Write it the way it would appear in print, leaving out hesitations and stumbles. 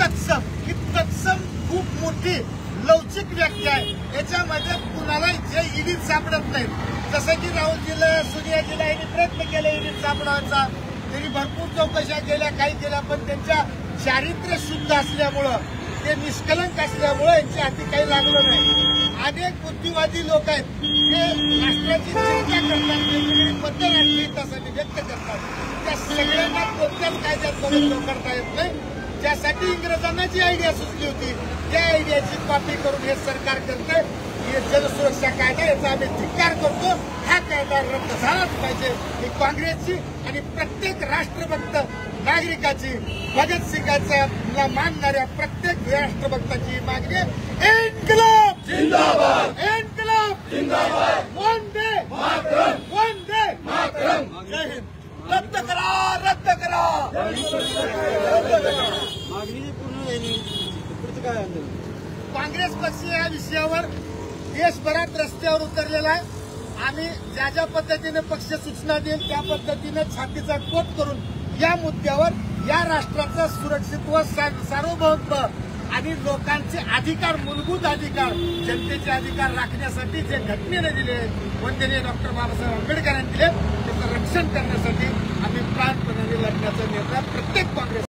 तत्सम खूप मोठी लवचिक व्याख्या आहे। याच्यामध्ये कुणाला जे ईडीत सापडत नाही, जसं की राहुलजीला सोनियाजीला यांनी प्रयत्न केले ईडीत सापडायचा, त्यांनी भरपूर चौकशा केल्या, काही केल्या, पण त्यांच्या चारित्र्य शुद्ध असल्यामुळं, ते निष्कलंक असल्यामुळं यांच्या हाती काही लागलं नाही। अनेक बुद्धिवादी लोक आहेत, ते राष्ट्राची चिंता करतात, वेगवेगळी मतं राष्ट्रीय हितासाठी व्यक्त करतात, त्या सगळ्यांना कोणत्याच कायद्यात बदल करता येत नाही। ज्यासाठी इंग्रजांना जी आयडिया सुचली होती, त्या आयडियाची कॉपी करून हे सरकार करतंय। हे जनसुरक्षा कायदा, याचा आम्ही धिक्कार करतो। हा कायदा रद्द झालाच पाहिजे, ही काँग्रेसची आणि प्रत्येक राष्ट्रभक्त नागरिकाची, भगतसिंगांना मानणाऱ्या प्रत्येक राष्ट्रभक्ताची मागणी आहे। इन्कलाब जिंदाबाद, इन्कलाब जिंदाबाद, वंदे मातरम, वंदे मातरम। जय हिंद। रद्द करा, रद्द करा, मागणी पूर्ण झाली, पुढचं काय आंदोलन? काँग्रेस पक्ष या विषयावर देशभरात रस्त्यावर उतरलेला आहे। आम्ही ज्या पद्धतीने पक्ष सूचना देईल त्या पद्धतीने छातीचा कोट करून या मुद्द्यावर, या राष्ट्राचं सुरक्षितत्व, सार्वभौमत्व आणि लोकांचे अधिकार, मूलभूत अधिकार, जनतेचे अधिकार राखण्यासाठी जे घटनेने दिले, वंदनीय डॉक्टर बाबासाहेब आंबेडकरांनी दिले, त्याचं रक्षण करण्यासाठी आम्ही प्राणपणाने लढण्याचा निर्णय प्रत्येक काँग्रेस